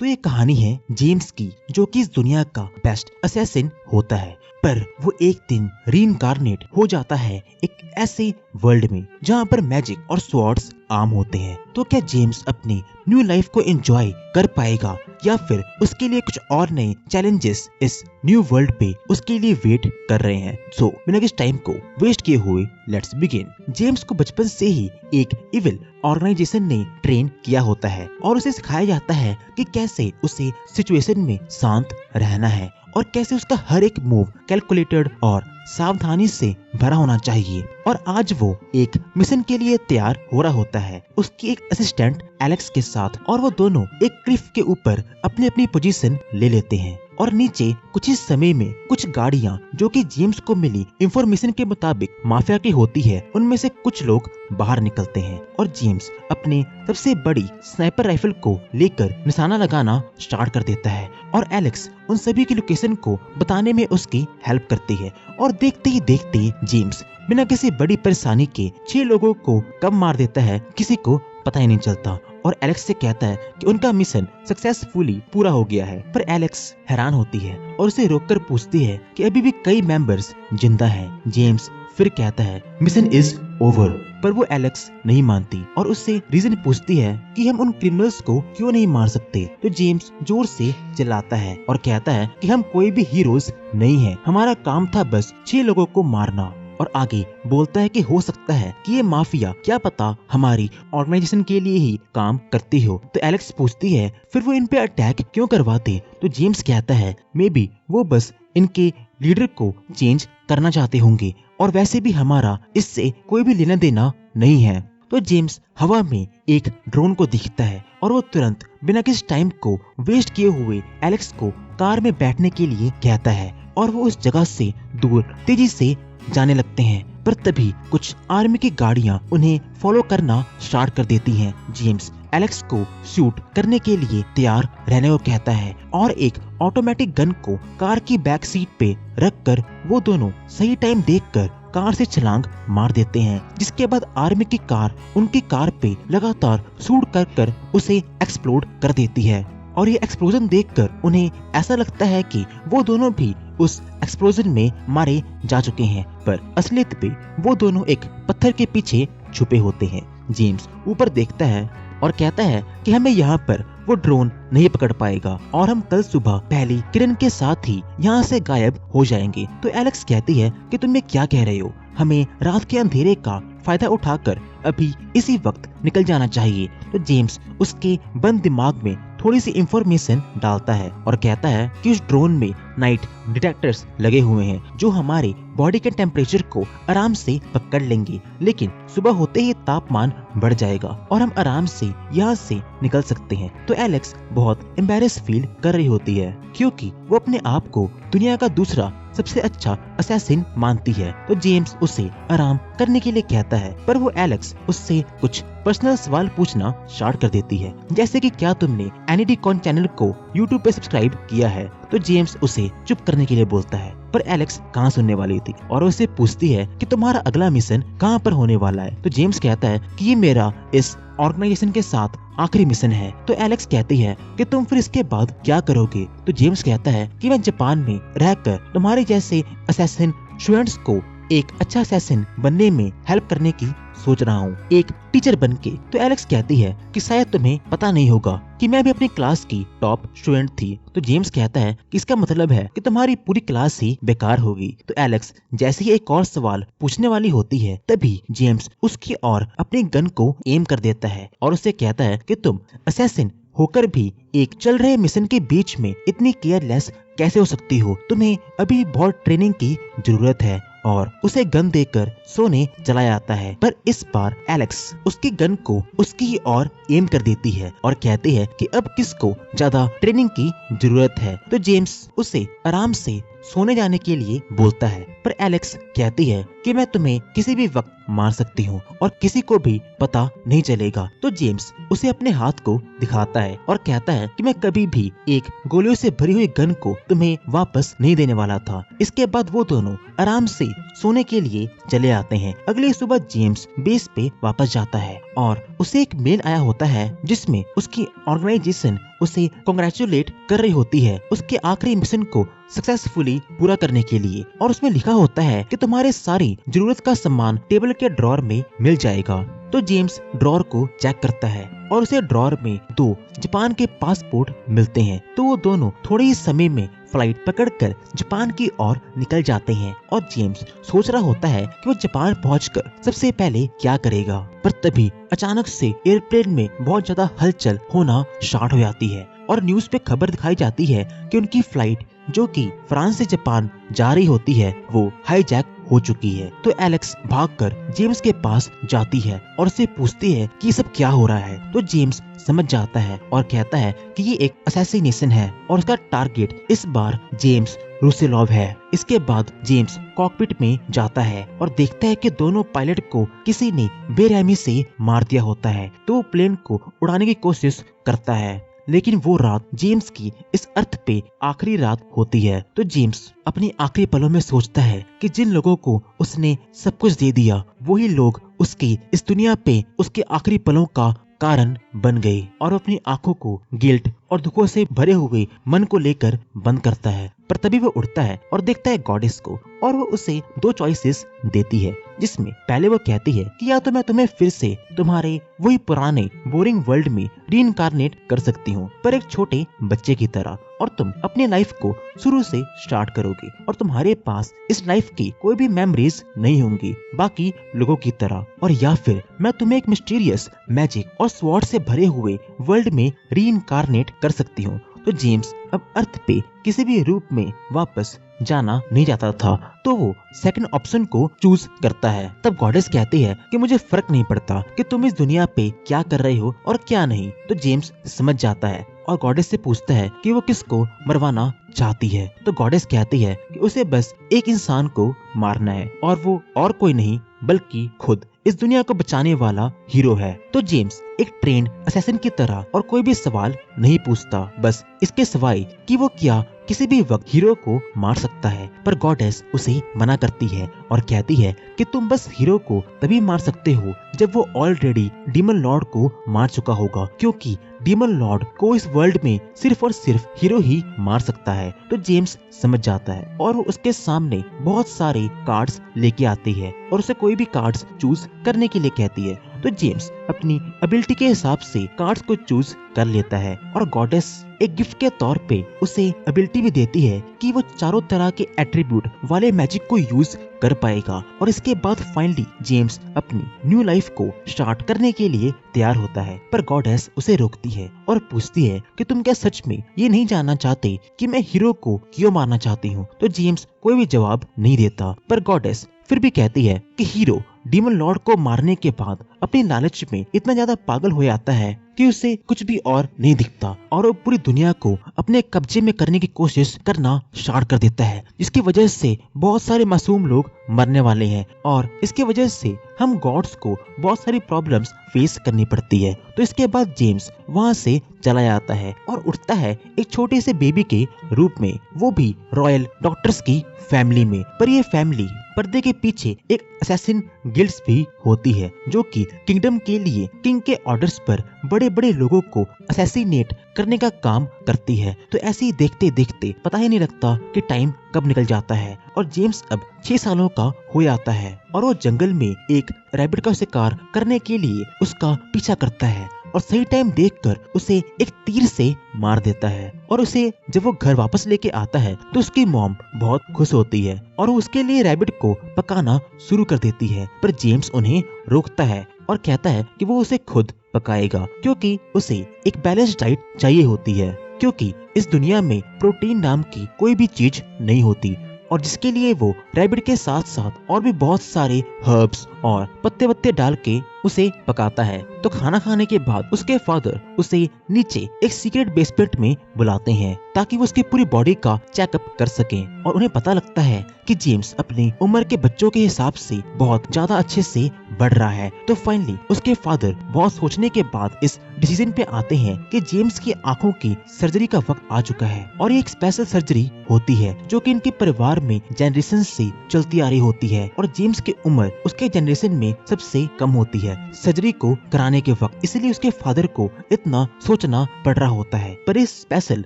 तो ये कहानी है जेम्स की, जो कि इस दुनिया का बेस्ट असैसिन होता है, पर वो एक दिन रीइंकार्नेट हो जाता है एक ऐसे वर्ल्ड में जहाँ पर मैजिक और स्वॉर्ड्स आम होते हैं। तो क्या जेम्स अपनी न्यू लाइफ को एंजॉय कर पाएगा या फिर उसके लिए कुछ और नए चैलेंजेस इस न्यू वर्ल्ड पे उसके लिए वेट कर रहे हैं। सो बिना किसी टाइम को वेस्ट किए हुए लेट्स बिगिन। जेम्स को बचपन से ही एक इविल ऑर्गेनाइजेशन ने ट्रेन किया होता है और उसे सिखाया जाता है कि कैसे उसे सिचुएशन में शांत रहना है और कैसे उसका हर एक मूव कैलकुलेटेड और सावधानी से भरा होना चाहिए। और आज वो एक मिशन के लिए तैयार हो रहा होता है उसकी एक असिस्टेंट एलेक्स के साथ, और वो दोनों एक क्लिफ के ऊपर अपनी अपनी पोजीशन ले लेते हैं और नीचे कुछ ही समय में कुछ गाड़ियां जो कि जेम्स को मिली इंफॉर्मेशन के मुताबिक माफिया की होती है, उनमें से कुछ लोग बाहर निकलते हैं और जेम्स अपनी सबसे बड़ी स्नाइपर राइफल को लेकर निशाना लगाना स्टार्ट कर देता है और एलेक्स उन सभी की लोकेशन को बताने में उसकी हेल्प करती है। और देखते ही देखते जेम्स बिना किसी बड़ी परेशानी के 6 लोगों को कब मार देता है किसी को पता ही नहीं चलता और एलेक्स से कहता है कि उनका मिशन सक्सेसफुली पूरा हो गया है। पर एलेक्स हैरान होती है और उसे रोककर पूछती है कि अभी भी कई मेंबर्स जिंदा हैं। जेम्स फिर कहता है मिशन इज ओवर, पर वो एलेक्स नहीं मानती और उससे रीजन पूछती है कि हम उन क्रिमिनल्स को क्यों नहीं मार सकते। तो जेम्स जोर से चिल्लाता है और कहता है कि हम कोई भी हीरोज नहीं है, हमारा काम था बस 6 लोगों को मारना। और आगे बोलता है कि हो सकता है कि ये माफिया क्या पता हमारी ऑर्गेनाइजेशन के लिए ही काम करती हो। तो एलेक्स पूछती है फिर वो इन पे अटैक क्यों करवाते। तो जेम्स कहता है मे बी वो बस इनके लीडर को चेंज करना चाहते होंगे और वैसे भी हमारा इससे कोई भी लेना देना नहीं है। तो जेम्स हवा में एक ड्रोन को दिखता है और वो तुरंत बिना किसी टाइम को वेस्ट किए हुए एलेक्स को कार में बैठने के लिए कहता है और वो उस जगह से दूर तेजी से जाने लगते हैं। पर तभी कुछ आर्मी की गाड़ियां उन्हें फॉलो करना स्टार्ट कर देती हैं। जेम्स एलेक्स को शूट करने के लिए तैयार रहने को कहता है और एक ऑटोमेटिक गन को कार की बैक सीट पे रखकर वो दोनों सही टाइम देखकर कार से छलांग मार देते हैं, जिसके बाद आर्मी की कार उनकी कार पे लगातार शूट कर उसे एक्सप्लोड कर देती है। और ये एक्सप्लोजन देखकर उन्हें ऐसा लगता है कि वो दोनों भी उस एक्सप्लोजन में मारे जा चुके हैं, पर असलियत पे वो दोनों एक पत्थर के पीछे छुपे होते हैं। जेम्स ऊपर देखता है और कहता है कि हमें यहाँ पर वो ड्रोन नहीं पकड़ पाएगा और हम कल सुबह पहली किरण के साथ ही यहाँ से गायब हो जाएंगे। तो एलेक्स कहती है कि तुम ये क्या कह रहे हो, हमें रात के अंधेरे का फायदा उठाकर अभी इसी वक्त निकल जाना चाहिए। तो जेम्स उसके बंद दिमाग में थोड़ी सी इंफॉर्मेशन डालता है और कहता है कि उस ड्रोन में नाइट डिटेक्टर्स लगे हुए हैं जो हमारे बॉडी के टेम्परेचर को आराम से पकड़ लेंगे, लेकिन सुबह होते ही तापमान बढ़ जाएगा और हम आराम से यहाँ से निकल सकते हैं। तो एलेक्स बहुत एम्बैरेस फील कर रही होती है क्योंकि वो अपने आप को दुनिया का दूसरा सबसे अच्छा असैसिन मानती है। तो जेम्स उसे आराम करने के लिए कहता है, पर वो एलेक्स उससे कुछ पर्सनल सवाल पूछना स्टार्ट कर देती है, जैसे कि क्या तुमने एनीडीकॉन चैनल को यूट्यूब पे सब्सक्राइब किया है। तो जेम्स उसे चुप करने के लिए बोलता है, पर एलेक्स कहाँ सुनने वाली थी और उसे पूछती है कि तुम्हारा अगला मिशन कहाँ पर होने वाला है। तो जेम्स कहता है कि ये मेरा इस ऑर्गेनाइजेशन के साथ आखिरी मिशन है। तो एलेक्स कहती है कि तुम फिर इसके बाद क्या करोगे। तो जेम्स कहता है कि मैं जापान में रहकर तुम्हारे जैसे असैसिन स्टूडेंट्स को एक अच्छा असैसिन बनने में हेल्प करने की सोच रहा हूँ, एक टीचर बन के। तो एलेक्स कहती है कि शायद तुम्हें पता नहीं होगा कि मैं भी अपनी क्लास की टॉप स्टूडेंट थी। तो जेम्स कहता है कि इसका मतलब है कि तुम्हारी पूरी क्लास ही बेकार होगी। तो एलेक्स जैसे ही एक और सवाल पूछने वाली होती है तभी जेम्स उसकी ओर अपनी गन को एम कर देता है और उसे कहता है कि तुम असैसिन होकर भी एक चल रहे मिशन के बीच में इतनी केयरलेस कैसे हो सकती हो, तुम्हें अभी बहुत ट्रेनिंग की जरूरत है। और उसे गन देकर सोने चला जाता है, पर इस बार एलेक्स उसकी गन को उसकी ही ओर एम कर देती है और कहती है कि अब किसको ज्यादा ट्रेनिंग की जरूरत है। तो जेम्स उसे आराम से सोने जाने के लिए बोलता है, पर एलेक्स कहती है कि मैं तुम्हें किसी भी वक्त मार सकती हूँ और किसी को भी पता नहीं चलेगा। तो जेम्स उसे अपने हाथ को दिखाता है और कहता है कि मैं कभी भी एक गोलियों से भरी हुई गन को तुम्हें वापस नहीं देने वाला था। इसके बाद वो दोनों आराम से सोने के लिए चले आते हैं। अगली सुबह जेम्स बेस पे वापस जाता है और उसे एक मेल आया होता है जिसमें उसकी ऑर्गेनाइजेशन उसे कॉन्ग्रेचुलेट कर रही होती है उसके आखिरी मिशन को सक्सेसफुली पूरा करने के लिए, और उसमें लिखा होता है कि तुम्हारे सारी जरूरत का सामान टेबल के ड्रॉर में मिल जाएगा। तो जेम्स ड्रॉर को चेक करता है और उसे ड्रॉर में 2 जापान के पासपोर्ट मिलते हैं। तो वो दोनों थोड़े ही समय में फ्लाइट पकड़कर जापान की ओर निकल जाते हैं और जेम्स सोच रहा होता है कि वो जापान पहुंचकर सबसे पहले क्या करेगा। पर तभी अचानक से एयरप्लेन में बहुत ज्यादा हलचल होना स्टार्ट हो जाती है और न्यूज पे खबर दिखाई जाती है कि उनकी फ्लाइट जो कि फ्रांस से जापान जा रही होती है वो हाईजैक हो चुकी है। तो एलेक्स भागकर जेम्स के पास जाती है और उसे पूछती है कि ये सब क्या हो रहा है। तो जेम्स समझ जाता है और कहता है कि ये एक असैसिनेशन है और उसका टारगेट इस बार जेम्स रूसेलोव है। इसके बाद जेम्स कॉकपिट में जाता है और देखता है कि दोनों पायलट को किसी ने बेरहमी से मार दिया होता है। तो वो प्लेन को उड़ाने की कोशिश करता है, लेकिन वो रात जेम्स की इस अर्थ पे आखिरी रात होती है। तो जेम्स अपनी आखिरी पलों में सोचता है कि जिन लोगों को उसने सब कुछ दे दिया वही लोग उसकी इस दुनिया पे उसके आखिरी पलों का कारण बन गए, और अपनी आंखों को गिल्ट और दुखों से भरे हुए मन को लेकर बंद करता है। पर तभी वो उठता है और देखता है गॉडेस को, और वो उसे 2 चॉइसेस देती है, जिसमें पहले वो कहती है कि या तो मैं तुम्हें फिर से तुम्हारे वही पुराने बोरिंग वर्ल्ड में रीइंकार्नेट कर सकती हूँ, पर एक छोटे बच्चे की तरह, और तुम अपनी लाइफ को शुरू से स्टार्ट करोगे और तुम्हारे पास इस लाइफ की कोई भी मेमोरीज नहीं होंगी बाकी लोगों की तरह, और या फिर मैं तुम्हें एक मिस्टीरियस मैजिक और स्वॉर्ड से भरे हुए वर्ल्ड में रीइंकार्नेट कर सकती हूँ। तो जेम्स अब अर्थ पे किसी भी रूप में वापस जाना नहीं चाहता था, तो वो सेकंड ऑप्शन को चूज करता है। तब गॉडेस कहती है कि मुझे फर्क नहीं पड़ता कि तुम इस दुनिया पे क्या कर रहे हो और क्या नहीं। तो जेम्स समझ जाता है और गॉडेस से पूछता है कि वो किसको मरवाना चाहती है। तो गॉडेस कहती है कि उसे बस एक इंसान को मारना है, और वो और कोई नहीं बल्कि खुद इस दुनिया को बचाने वाला हीरो है। तो जेम्स एक ट्रेंड असैसिन की तरह और कोई भी सवाल नहीं पूछता, बस इसके सिवाय कि वो क्या किसी भी वक्त हीरो को मार सकता है। पर गॉडेस उसे मना करती है और कहती है कि तुम बस हीरो को तभी मार सकते हो जब वो ऑलरेडी डीमन लॉर्ड को मार चुका होगा, क्योंकि डीमन लॉर्ड को इस वर्ल्ड में सिर्फ और सिर्फ हीरो ही मार सकता है। तो जेम्स समझ जाता है और वो उसके सामने बहुत सारे कार्ड्स लेके आती है और उसे कोई भी कार्ड्स चूज करने के लिए कहती है। तो जेम्स अपनी एबिलिटी के हिसाब से कार्ड्स को चूज कर लेता है, और गॉडेस एक गिफ्ट के तौर पे उसे एबिलिटी भी देती है कि वो चारों तरह के एट्रीब्यूट वाले मैजिक को यूज कर पाएगा। और इसके बाद फाइनली जेम्स अपनी न्यू लाइफ को स्टार्ट करने के लिए तैयार होता है, पर गॉडेस उसे रोकती है और पूछती है कि तुम क्या सच में ये नहीं जानना चाहते कि मैं हीरो को क्यों मारना चाहती हूँ। तो जेम्स कोई भी जवाब नहीं देता, पर गॉडेस फिर भी कहती है कि हीरो डीमन लॉर्ड को मारने के बाद अपनी लालच में इतना ज्यादा पागल हो जाता है कि उसे कुछ भी और नहीं दिखता, और वो पूरी दुनिया को अपने कब्जे में करने की कोशिश करना स्टार्ट कर देता है, जिसकी वजह से बहुत सारे मासूम लोग मरने वाले हैं, और इसकी वजह से हम गॉड्स को बहुत सारी प्रॉब्लम्स फेस करनी पड़ती है। तो इसके बाद जेम्स वहाँ से चला जाता है और उठता है एक छोटे से बेबी के रूप में, वो भी रॉयल डॉक्टर्स की फैमिली में। पर ये फैमिली पर्दे के पीछे एक असैसिन गिल्ड्स भी होती है जो कि किंगडम के लिए किंग के ऑर्डर्स पर बड़े बड़े लोगों को असैसिनेट करने का काम करती है। तो ऐसे ही देखते देखते पता ही नहीं लगता कि टाइम कब निकल जाता है, और जेम्स अब 6 सालों का हो जाता है, और वो जंगल में एक रैबिट का शिकार करने के लिए उसका पीछा करता है, और सही टाइम देखकर उसे एक तीर से मार देता है। और उसे जब वो घर वापस लेके आता है तो उसकी मॉम बहुत खुश होती है और वो उसके लिए रैबिट को पकाना शुरू कर देती है, पर जेम्स उन्हें रोकता है और कहता है कि वो उसे खुद पकाएगा, क्योंकि उसे एक बैलेंस डाइट चाहिए होती है, क्योंकि इस दुनिया में प्रोटीन नाम की कोई भी चीज नहीं होती, और जिसके लिए वो रैबिट के साथ साथ और भी बहुत सारे हर्ब्स और पत्ते वत्ते डाल के उसे पकाता है। तो खाना खाने के बाद उसके फादर उसे नीचे एक सीक्रेट बेसमेंट में बुलाते हैं ताकि वो उसकी पूरी बॉडी का चेकअप कर सकें, और उन्हें पता लगता है कि जेम्स अपनी उम्र के बच्चों के हिसाब से बहुत ज्यादा अच्छे से बढ़ रहा है। तो फाइनली उसके फादर बहुत सोचने के बाद इस डिसीजन पे आते हैं कि जेम्स की आंखों की सर्जरी का वक्त आ चुका है और ये एक स्पेशल सर्जरी होती है जो कि इनके परिवार में जनरेशन से चलती आ रही होती है और जेम्स की उम्र उसके जनरेशन में सबसे कम होती है सर्जरी को कराने के वक्त, इसलिए उसके फादर को इतना सोचना पड़ रहा होता है। पर इस स्पेशल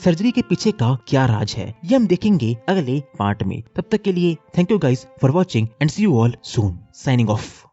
सर्जरी के पीछे का क्या राज है ये हम देखेंगे अगले पार्ट में। तब तक के लिए thank you guys for watching and see you all soon. Signing of.